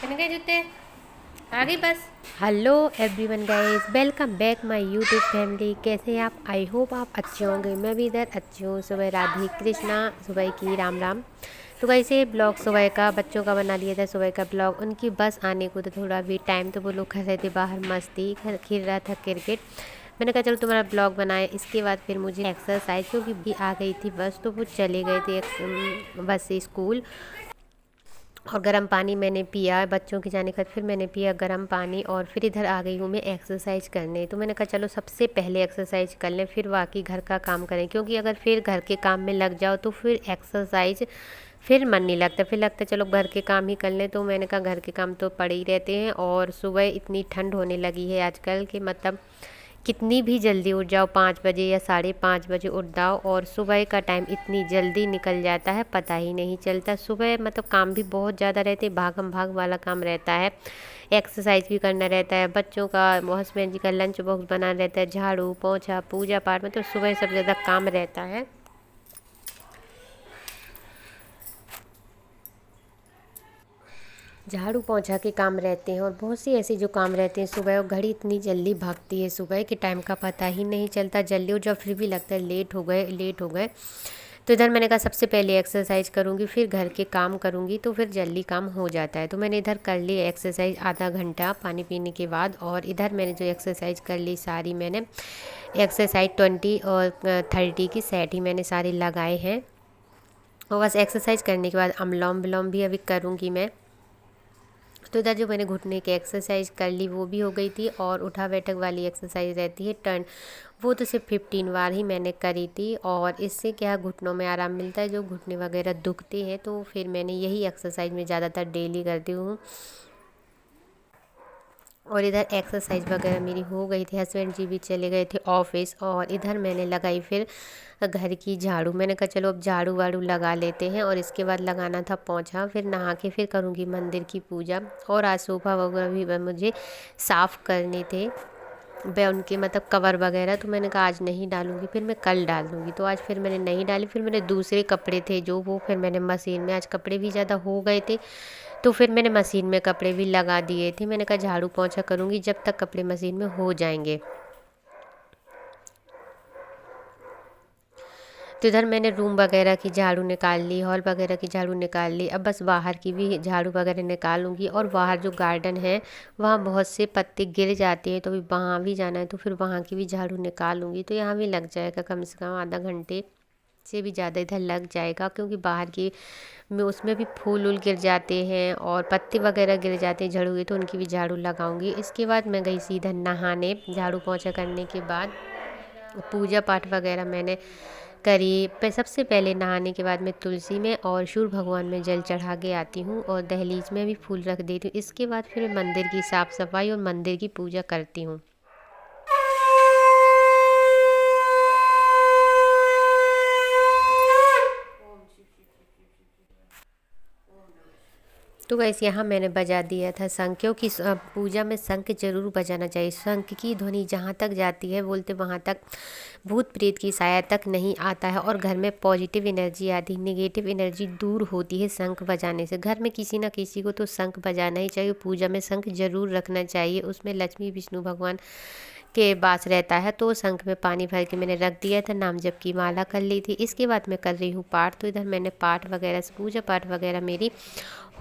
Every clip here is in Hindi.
पहन गए जूते आ गई बस। Hello everyone guys, welcome back my YouTube family. कैसे हैं आप? आई होप आप अच्छे होंगे। मैं भी इधर अच्छी हूँ। सुबह राधे कृष्णा, सुबह की राम राम। तो कैसे ब्लॉग सुबह का बच्चों का बना लिया था। सुबह का ब्लॉग उनकी बस आने को तो थोड़ा भी टाइम, तो वो लोग खा रहे थे बाहर, मस्ती खेल रहा था क्रिकेट। मैंने कहा चलो तुम्हारा ब्लॉग बनाए। इसके बाद फिर मुझे एक्सरसाइज, क्योंकि भी आ गई थी बस, तो वो चले गए थे बस से स्कूल। और गर्म पानी मैंने पिया बच्चों के जाने के बाद। फिर मैंने पिया गर्म पानी और फिर इधर आ गई हूँ मैं एक्सरसाइज करने। तो मैंने कहा चलो सबसे पहले एक्सरसाइज कर लें, फिर बाकी घर का काम करें, क्योंकि अगर फिर घर के काम में लग जाओ तो फिर एक्सरसाइज फिर मन नहीं लगता, फिर लगता चलो घर के काम ही कर लें। तो मैंने कहा घर के काम तो पड़े ही रहते हैं। और सुबह इतनी ठंड होने लगी है आजकल कि मतलब कितनी भी जल्दी उठ जाओ, 5 बजे या 5:30 बजे उठ जाओ, और सुबह का टाइम इतनी जल्दी निकल जाता है पता ही नहीं चलता। सुबह मतलब काम भी बहुत ज़्यादा रहते, भागम भाग वाला काम रहता है। एक्सरसाइज भी करना रहता है, बच्चों का, हस्बैंड जी का लंच बॉक्स बनाना रहता है, झाड़ू पोंछा पूजा पाठ, मतलब सुबह सबसे ज़्यादा काम रहता है। झाड़ू पोंछा के काम रहते हैं और बहुत सी ऐसे जो काम रहते हैं सुबह। और घड़ी इतनी जल्दी भागती है, सुबह के टाइम का पता ही नहीं चलता। जल्दी उठ जाओ फिर भी लगता है लेट हो गए लेट हो गए। तो इधर मैंने कहा सबसे पहले एक्सरसाइज करूँगी, फिर घर के काम करूँगी, तो फिर जल्दी काम हो जाता है। तो मैंने इधर कर ली एक्सरसाइज आधा घंटा पानी पीने के बाद। और इधर मैंने जो एक्सरसाइज कर ली सारी, मैंने एक्सरसाइज 20 और 30 की सेट ही मैंने सारे लगाए हैं। और बस एक्सरसाइज करने के बाद अनुलोम विलोम भी अभी करूँगी मैं। तो इधर जो मैंने घुटने की एक्सरसाइज कर ली वो भी हो गई थी। और उठा बैठक वाली एक्सरसाइज रहती है टर्न, वो तो सिर्फ 15 बार ही मैंने करी थी। और इससे क्या घुटनों में आराम मिलता है, जो घुटने वगैरह दुखते हैं, तो फिर मैंने यही एक्सरसाइज में ज़्यादातर डेली करती हूँ। और इधर एक्सरसाइज वगैरह मेरी हो गई थी, हस्बैंड जी भी चले गए थे ऑफिस। और इधर मैंने लगाई फिर घर की झाड़ू। मैंने कहा चलो अब झाड़ू वाड़ू लगा लेते हैं। और इसके बाद लगाना था पोंछा, फिर नहा के फिर करूँगी मंदिर की पूजा। और आज सोफ़ा वगैरह भी मुझे साफ़ करने थे, वह उनके मतलब कवर वगैरह। तो मैंने कहा आज नहीं डालूँगी, फिर मैं कल डाल दूँगी। तो आज फिर मैंने नहीं डाली। फिर मैंने दूसरे कपड़े थे जो, वो फिर मैंने मशीन में, आज कपड़े भी ज़्यादा हो गए थे तो फिर मैंने मशीन में कपड़े भी लगा दिए थे। मैंने कहा झाड़ू पोंछा करूँगी जब तक कपड़े मशीन में हो जाएंगे। तो इधर मैंने रूम वगैरह की झाड़ू निकाल ली, हॉल वगैरह की झाड़ू निकाल ली। अब बस बाहर की भी झाड़ू वगैरह निकालूंगी। और बाहर जो गार्डन है वहाँ बहुत से पत्ते गिर जाते हैं, तो भी वहाँ भी जाना है, तो फिर वहाँ की भी झाड़ू निकालूंगी। तो यहाँ भी लग जाएगा कम से कम आधा घंटे से भी ज़्यादा इधर लग जाएगा, क्योंकि बाहर की में उसमें भी फूल उल गिर जाते हैं और पत्ते वगैरह गिर जाते हैं झाड़ू के, तो उनकी भी झाड़ू लगाऊंगी। इसके बाद मैं गई सीधा नहाने। झाड़ू पोंछा करने के बाद पूजा पाठ वगैरह मैंने करी। सबसे पहले नहाने के बाद मैं तुलसी में और सूर्य भगवान में जल चढ़ा के आती हूँ, और दहलीज में भी फूल रख देती हूँ। इसके बाद फिर मैं मंदिर की साफ़ सफाई और मंदिर की पूजा करती हूँ। तो गैस यहाँ मैंने बजा दिया था शंख, क्योंकि पूजा में शंख जरूर बजाना चाहिए। शंख की ध्वनि जहाँ तक जाती है, बोलते वहाँ तक भूत प्रेत की साया तक नहीं आता है, और घर में पॉजिटिव एनर्जी आती है, नेगेटिव एनर्जी दूर होती है शंख बजाने से। घर में किसी ना किसी को तो शंख बजाना ही चाहिए, पूजा में शंख जरूर रखना चाहिए। उसमें लक्ष्मी विष्णु भगवान के वास रहता है। तो शंख में पानी भर के मैंने रख दिया था, नाम जप की माला कर ली थी। इसके बाद मैं कर रही हूँ पाठ। तो इधर मैंने पाठ वगैरह पूजा पाठ वगैरह मेरी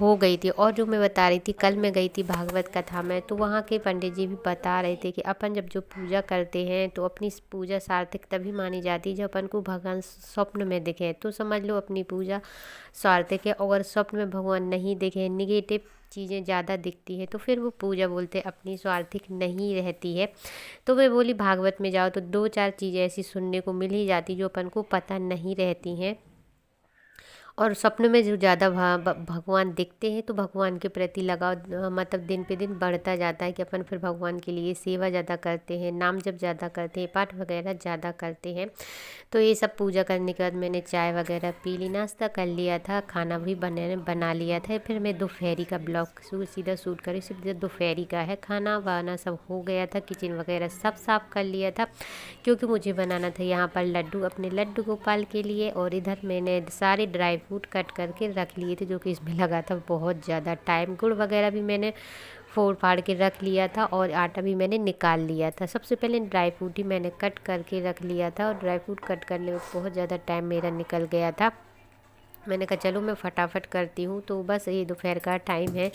हो गई थी। और जो मैं बता रही थी, कल मैं गई थी भागवत कथा में, तो वहाँ के पंडित जी भी बता रहे थे कि अपन जब जो पूजा करते हैं तो अपनी पूजा सार्थक तभी मानी जाती है जब अपन को भगवान स्वप्न में दिखे। तो समझ लो अपनी पूजा सार्थक है। अगर स्वप्न में भगवान नहीं दिखे, निगेटिव चीज़ें ज़्यादा दिखती है, तो फिर वो पूजा बोलते अपनी स्वार्थिक नहीं रहती है। तो मैं बोली भागवत में जाओ तो 2-4 चीज़ें ऐसी सुनने को मिल ही जाती जो अपन को पता नहीं रहती हैं। और सपने में जो ज़्यादा भगवान दिखते हैं तो भगवान के प्रति लगाव मतलब दिन पे दिन बढ़ता जाता है, कि अपन फिर भगवान के लिए सेवा ज़्यादा करते हैं, नाम जप ज़्यादा करते हैं, पाठ वगैरह ज़्यादा करते हैं। तो ये सब पूजा करने के बाद मैंने चाय वगैरह पी ली, नाश्ता कर लिया था, खाना भी बना लिया था। फिर मैं दोपहरी का ब्लॉग सीधा शूट करी, सिर्फ दोपहरी का है। खाना वाना सब हो गया था, किचन वगैरह सब साफ़ कर लिया था, क्योंकि मुझे बनाना था यहाँ पर लड्डू अपने लड्डू गोपाल के लिए। और इधर मैंने सारे ड्राई फ्रूट कट करके रख लिए थे, जो कि इसमें लगा था बहुत ज़्यादा टाइम। गुड़ वगैरह भी मैंने फोड़ फाड़ के रख लिया था और आटा भी मैंने निकाल लिया था। सबसे पहले ड्राई फ्रूट ही मैंने कट करके रख लिया था और ड्राई फ्रूट कट करने में बहुत ज़्यादा टाइम मेरा निकल गया था। मैंने कहा चलो मैं फटाफट करती हूँ। तो बस ये दोपहर का टाइम है,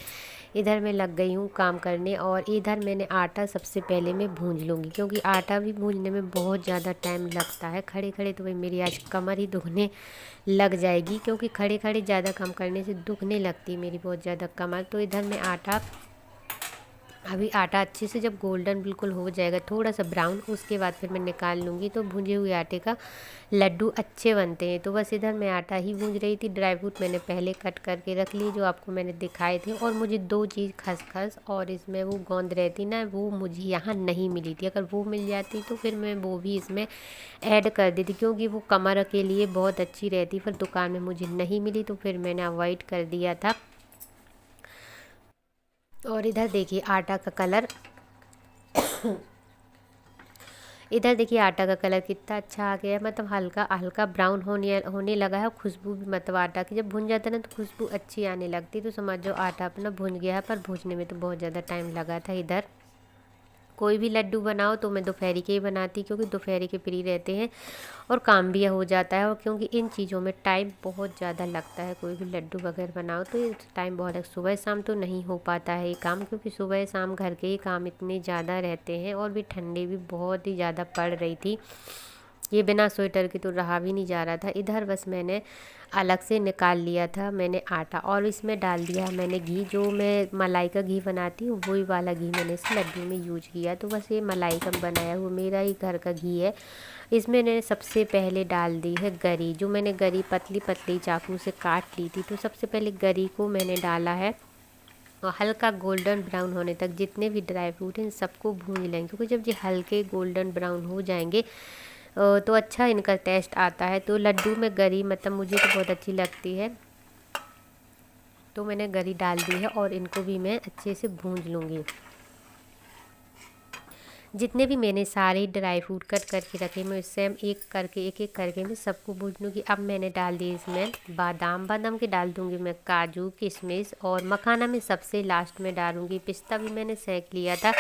इधर मैं लग गई हूँ काम करने और इधर मैंने आटा सबसे पहले मैं भूंज लूँगी, क्योंकि आटा भी भूंजने में बहुत ज़्यादा टाइम लगता है। खड़े खड़े तो भाई मेरी आज कमर ही दुखने लग जाएगी, क्योंकि खड़े खड़े ज़्यादा काम करने से दुखने लगती है मेरी बहुत ज़्यादा कमर। तो इधर मैं अभी आटा अच्छे से जब गोल्डन बिल्कुल हो जाएगा, थोड़ा सा ब्राउन, उसके बाद फिर मैं निकाल लूँगी। तो भुने हुए आटे का लड्डू अच्छे बनते हैं। तो बस इधर मैं आटा ही भूंज रही थी। ड्राई फ्रूट मैंने पहले कट करके रख लिए, जो आपको मैंने दिखाए थे। और मुझे 2 चीज़, खसखस और इसमें वो गोंद रहती ना, वो मुझे यहाँ नहीं मिली थी। अगर वो मिल जाती तो फिर मैं वो भी इसमें ऐड कर देती, क्योंकि वो कमर के लिए बहुत अच्छी रहती। फिर दुकान में मुझे नहीं मिली तो फिर मैंने अवॉइड कर दिया था। और इधर देखिए आटा का कलर इधर देखिए आटा का कलर कितना अच्छा आ गया है, मतलब हल्का हल्का ब्राउन होने लगा है। और खुशबू भी, मतलब आटा की जब भुन जाता है ना तो खुशबू अच्छी आने लगती है। तो समझ जाओ आटा अपना भुन गया है, पर भूनने में तो बहुत ज़्यादा टाइम लगा था। इधर कोई भी लड्डू बनाओ तो मैं दोपहर के ही बनाती, क्योंकि दोपहर के फ्री रहते हैं और काम भी हो जाता है। और क्योंकि इन चीज़ों में टाइम बहुत ज़्यादा लगता है, कोई भी लड्डू वगैरह बनाओ तो ये टाइम बहुत है। सुबह शाम तो नहीं हो पाता है ये काम, क्योंकि सुबह शाम घर के ही काम इतने ज़्यादा रहते हैं। और भी ठंडी भी बहुत ही ज़्यादा पड़ रही थी, ये बिना स्वेटर के तो रहा भी नहीं जा रहा था। इधर बस मैंने अलग से निकाल लिया था मैंने आटा, और इसमें डाल दिया मैंने घी। जो मैं मलाई का घी बनाती हूँ वही वाला घी मैंने इस लड्डू में यूज किया। तो बस ये मलाई का बनाया हुआ मेरा ही घर का घी है। इसमें मैंने सबसे पहले डाल दी है गरी, जो मैंने गरी पतली पतली चाकू से काट ली थी। तो सबसे पहले गरी को मैंने डाला है और हल्का गोल्डन ब्राउन होने तक जितने भी ड्राई फ्रूट हैं इन सबको भून लेंगे, क्योंकि जब ये हल्के गोल्डन ब्राउन हो जाएंगे तो अच्छा इनका टेस्ट आता है। तो लड्डू में गरी, मतलब मुझे तो बहुत अच्छी लगती है, तो मैंने गरी डाल दी है और इनको भी मैं अच्छे से भूंज लूँगी। जितने भी मैंने सारे ड्राई फ्रूट कट करके रखे मैं सेम एक एक करके मैं सबको भून लूँगी। अब मैंने डाल दी इसमें बादाम के डाल दूँगी मैं काजू किशमिश, और मखाना में सबसे लास्ट में डालूँगी। पिस्ता भी मैंने सेंक लिया था,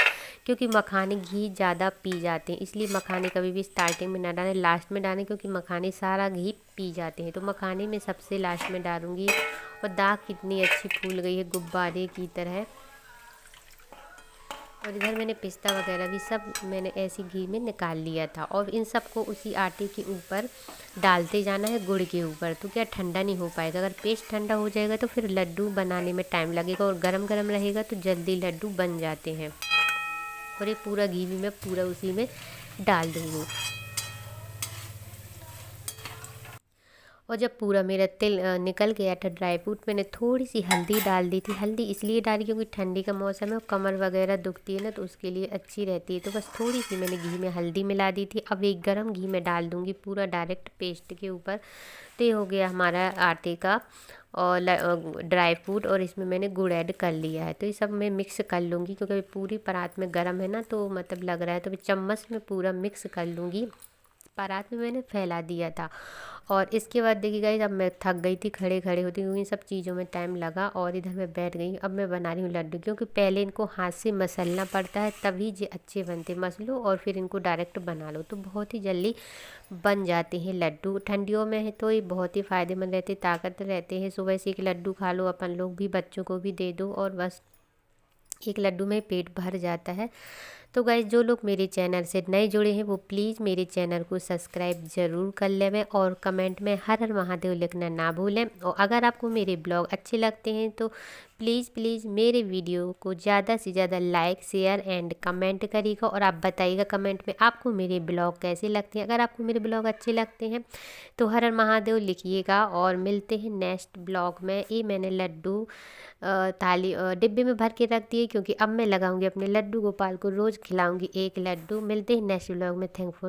क्योंकि मखाने घी ज़्यादा पी जाते हैं, इसलिए मखाने कभी भी स्टार्टिंग में ना डालें, लास्ट में डालें, क्योंकि मखाने सारा घी पी जाते हैं। तो मखाने में सबसे लास्ट में डालूँगी। और दाग कितनी अच्छी फूल गई है गुब्बारे की तरह। और इधर मैंने पिस्ता वगैरह भी सब मैंने ऐसी घी में निकाल लिया था। और इन सब को उसी आटे के ऊपर डालते जाना है, गुड़ के ऊपर। तो क्या ठंडा नहीं हो पाएगा, अगर पेस्ट ठंडा हो जाएगा तो फिर लड्डू बनाने में टाइम लगेगा, और गरम गरम रहेगा तो जल्दी लड्डू बन जाते हैं। और ये पूरा घी भी मैं पूरा उसी में डाल दूँगी। और जब पूरा मेरा तेल निकल गया था ड्राई फ्रूट, मैंने थोड़ी सी हल्दी डाल दी थी। हल्दी इसलिए डाली क्योंकि ठंडी का मौसम है और कमर वगैरह दुखती है ना, तो उसके लिए अच्छी रहती है। तो बस थोड़ी सी मैंने घी में हल्दी मिला दी थी। अब एक गरम घी में डाल दूँगी पूरा डायरेक्ट पेस्ट के ऊपर। तो ये हो गया हमारा आटे का और ड्राई फ्रूट, और इसमें मैंने गुड़ ऐड कर लिया है। तो ये सब मैं मिक्स कर लूँगी, क्योंकि पूरी परात में गर्म है ना, तो मतलब लग रहा है, तो मैं चम्मच में पूरा मिक्स कर लूँगी। परात में मैंने फैला दिया था। और इसके बाद देखिए गाइस, अब मैं थक गई थी खड़े खड़े होती, क्योंकि इन सब चीज़ों में टाइम लगा। और इधर मैं बैठ गई। अब मैं बना रही हूँ लड्डू, क्योंकि पहले इनको हाथ से मसलना पड़ता है, तभी ये अच्छे बनते। मसलो और फिर इनको डायरेक्ट बना लो तो बहुत ही जल्दी बन जाते हैं लड्डू। ठंडियों में है तो ये बहुत ही फ़ायदेमंद रहते, ताकत रहते हैं। सुबह से एक लड्डू खा लो अपन लोग भी, बच्चों को भी दे दो, और बस एक लड्डू में पेट भर जाता है। तो गाइस, जो लोग मेरे चैनल से नए जुड़े हैं वो प्लीज़ मेरे चैनल को सब्सक्राइब ज़रूर कर लें, और कमेंट में हर हर महादेव लिखना ना भूलें। और अगर आपको मेरे ब्लॉग अच्छे लगते हैं तो प्लीज़ मेरे वीडियो को ज़्यादा से ज़्यादा लाइक शेयर एंड कमेंट करिएगा। और आप बताइएगा कमेंट में आपको मेरे ब्लॉग कैसे लगते हैं। अगर आपको मेरे ब्लॉग अच्छे लगते हैं तो हर हर महादेव लिखिएगा। और मिलते हैं नेक्स्ट ब्लॉग में। ये मैंने लड्डू थाली डिब्बे में भर के रख दिए, क्योंकि अब मैं लगाऊंगी अपने लड्डू गोपाल को, रोज़ खिलाऊंगी एक लड्डू। मिलते हैं नेक्स्ट ब्लॉग में। Thank for